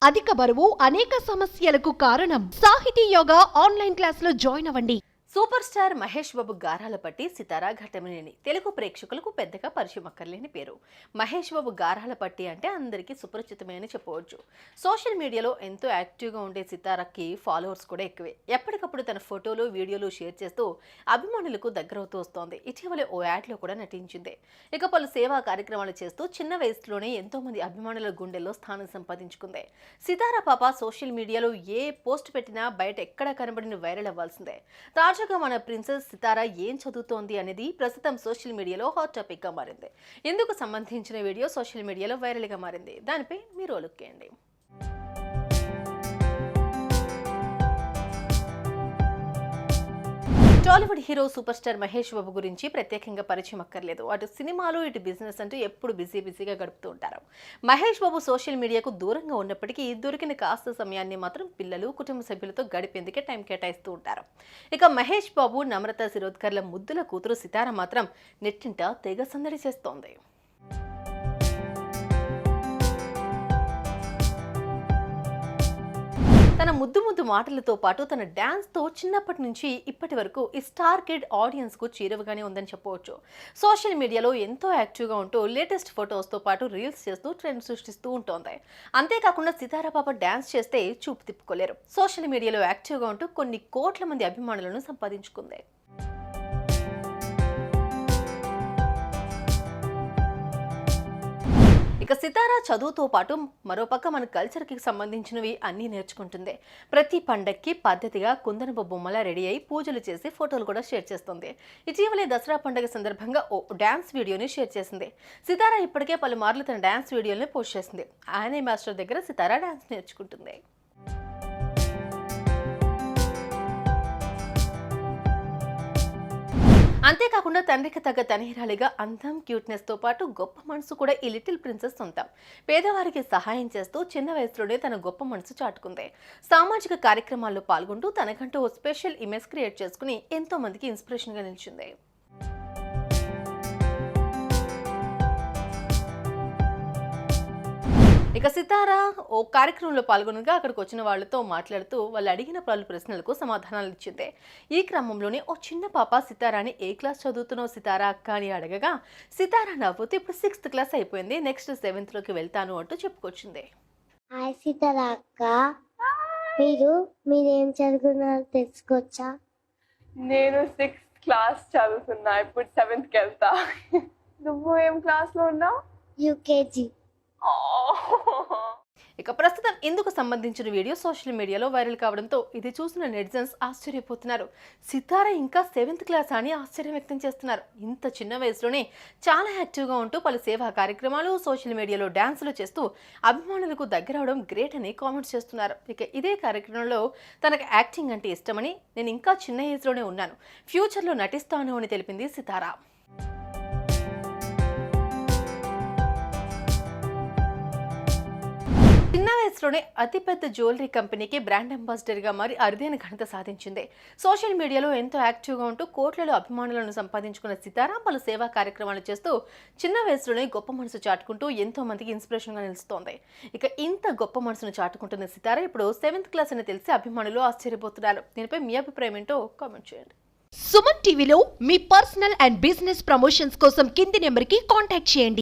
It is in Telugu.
అధిక బరువు అనేక సమస్యలకు కారణం. సాహితీ యోగా ఆన్లైన్ క్లాసులో జాయిన్ అవ్వండి. సూపర్ స్టార్ మహేష్ బాబు గారాల పట్టి సితారా ఘట్టమనేని తెలుగు ప్రేక్షకులకు పెద్దగా పరిచయం అక్కర్లేని పేరు. మహేష్ బాబు గారాల పట్టి అంటే అందరికీ సుపరిచితమే అని చెప్పవచ్చు. సోషల్ మీడియాలో ఎంతో యాక్టివ్గా ఉండే సితారాకి ఫాలోవర్స్ కూడా ఎక్కువే. ఎప్పటికప్పుడు తన ఫోటోలు వీడియోలు షేర్ చేస్తూ అభిమానులకు దగ్గరవుతూ వస్తోంది. ఇటీవలే ఓ యాడ్లో కూడా నటించింది. ఇక పలు సేవా కార్యక్రమాలు చేస్తూ చిన్న వయసులోనే ఎంతో మంది అభిమానుల గుండెల్లో స్థానం సంపాదించుకుంది. సితారా పాప సోషల్ మీడియాలో ఏ పోస్ట్ పెట్టినా బయట ఎక్కడా కనబడిన వైరల్ అవ్వాల్సిందే. తాజాగా మన ప్రిన్సెస్ సితారా ఏం చదువుతోంది అనేది ప్రస్తుతం సోషల్ మీడియాలో హాట్ టాపిక్ గా మారింది. ఇందుకు సంబంధించిన వీడియో సోషల్ మీడియాలో వైరల్ గా మారింది. దానిపై మీరు ఆలోచించండి. Tollywood hero super star Mahesh Babu గురించి ప్రత్యేకంగా పరిచయం అక్కర్లేదు. అటు సినిమాలు ఇటు బిజినెస్ అంటూ ఎప్పుడు బిజీగా గడుపుతూ ఉంటారు. మహేష్ బాబు సోషల్ మీడియాకు దూరంగా ఉన్నప్పటికీ దొరికిన కాస్త సమయాన్ని మాత్రం పిల్లలు కుటుంబ సభ్యులతో గడిపేందుకే టైం కేటాయిస్తూ ఉంటారు. ఇక మహేష్ బాబు నమ్రత శిరోద్కర్ల ముద్దుల కూతురు సితారా మాత్రం నెట్టింట తెగ సందడి చేస్తోంది. తన ముద్దు మాటలతో పాటు తన డాన్స్తో చిన్నప్పటి నుంచి ఇప్పటి వరకు ఈ స్టార్ కిడ్ ఆడియన్స్కు చేరువగానే ఉందని చెప్పవచ్చు. సోషల్ మీడియాలో ఎంతో యాక్టివ్గా ఉంటూ లేటెస్ట్ ఫొటోస్తో పాటు రీల్స్ చేస్తూ ట్రెండ్ సృష్టిస్తూ ఉంటుంది. అంతేకాకుండా సితారా పాప డాన్స్ చేస్తే చూపు తిప్పుకోలేరు. సోషల్ మీడియాలో యాక్టివ్గా ఉంటూ కొన్ని కోట్ల మంది అభిమానులను సంపాదించుకుంది. ఇక సితారా చదువుతో పాటు మరోపక్క మన కల్చర్కి సంబంధించినవి అన్నీ నేర్చుకుంటుంది. ప్రతి పండక్కి పద్ధతిగా కుందనపు బొమ్మలా రెడీ అయి పూజలు చేసి ఫోటోలు కూడా షేర్ చేస్తుంది. ఇటీవలే దసరా పండుగ సందర్భంగా ఓ డాన్స్ వీడియోని షేర్ చేసింది. సితారా ఇప్పటికే పలుమార్లు తన డాన్స్ వీడియోని పోస్ట్ చేసింది. ఆనే మాస్టర్ దగ్గర సితారా డాన్స్ నేర్చుకుంటుంది. అంతేకాకుండా తండ్రికి తగ్గ తనహిరాలిగా అందం, క్యూట్నెస్తో పాటు గొప్ప మనసు కూడా ఈ లిటిల్ ప్రిన్సెస్ సొంతం. పేదవారికి సహాయం చేస్తూ చిన్న వయసులోనే తన గొప్ప మనసు చాటుకుంది. సామాజిక కార్యక్రమాల్లో పాల్గొంటూ తనకంటూ ఓ స్పెషల్ ఇమేజ్ క్రియేట్ చేసుకుని ఎంతో మందికి ఇన్స్పిరేషన్గా నిలిచింది. ఇక సితారా ఓ కార్యక్రమంలో పాల్గొనగా అక్కడికి వచ్చిన వాళ్లతో మాట్లాడుతూ వాళ్ళు అడిగిన పలు ప్రశ్నలకు సమాధానాలు ఇచ్చింది. ఈ క్రమంలోనే ఓ చిన్న పాప సితారాని ఏ క్లాస్ చదువుతున్నావు సితారా అక్క అని అడగగా సితారా నవ్వుతూ ఇప్పుడు 6th క్లాస్ అయిపోయింది, నెక్స్ట్ 7th లోకి వెళ్తాను అంటూ చెప్పుకొచ్చింది. హాయ్ సితారా అక్క, మీరేం చదువుకున్నారో తెలుసుకోవచ్చా? నేను 6th క్లాస్ చదువుతున్నా, ఇప్పుడు 7th కి వెళ్తా. నువ్వు ఏం క్లాస్ లో ఉన్నావు? యూకేజీ. ఇక ప్రస్తుతం ఇందుకు సంబంధించిన వీడియో సోషల్ మీడియాలో వైరల్ కావడంతో ఇది చూసిన నెటిజన్స్ ఆశ్చర్యపోతున్నారు. సితారా ఇంకా 7th క్లాస్ అని ఆశ్చర్యం వ్యక్తం చేస్తున్నారు. ఇంత చిన్న వయసులోనే చాలా యాక్టివ్గా ఉంటూ పలు సేవా కార్యక్రమాలు, సోషల్ మీడియాలో డాన్సులు చేస్తూ అభిమానులకు దగ్గరవడం గ్రేట్ అని కామెంట్స్ చేస్తున్నారు. ఇక ఇదే కార్యక్రమంలో తనకు యాక్టింగ్ అంటే ఇష్టమని, నేను ఇంకా చిన్న ఏజ్లోనే ఉన్నాను, ఫ్యూచర్లో నటిస్తాను అని తెలిపింది సితారా. చిన్న వయసులోనే అతిపెద్ద జ్యువెలరీ కంపెనీకి బ్రాండ్ అంబాసిడర్గా మారి అరుదైన ఘనత సాధించింది. సోషల్ మీడియాలో ఎంతో యాక్టివ్గా ఉంటూ కోట్లలో అభిమానులను సంపాదించుకున్న సితారా పలు సేవా కార్యక్రమాలు చేస్తూ చిన్న వయసులోనే గొప్ప మనసు చాటుకుంటూ ఎంతో మందికి ఇన్స్పిరేషన్గా నిలుస్తోంది. ఇక ఇంత గొప్ప మనసును చాటుకుంటున్న సితారా ఇప్పుడు 7th క్లాస్ అని తెలిసి అభిమానులు ఆశ్చర్యపోతున్నారు. దీనిపై మీ అభిప్రాయం ఏంటో కామెంట్ చేయండి. సుమన్ టీవీలో మీ పర్సనల్ అండ్ బిజినెస్ ప్రమోషన్స్ కోసం కింది నెంబర్కి కాంటాక్ట్ చేయండి.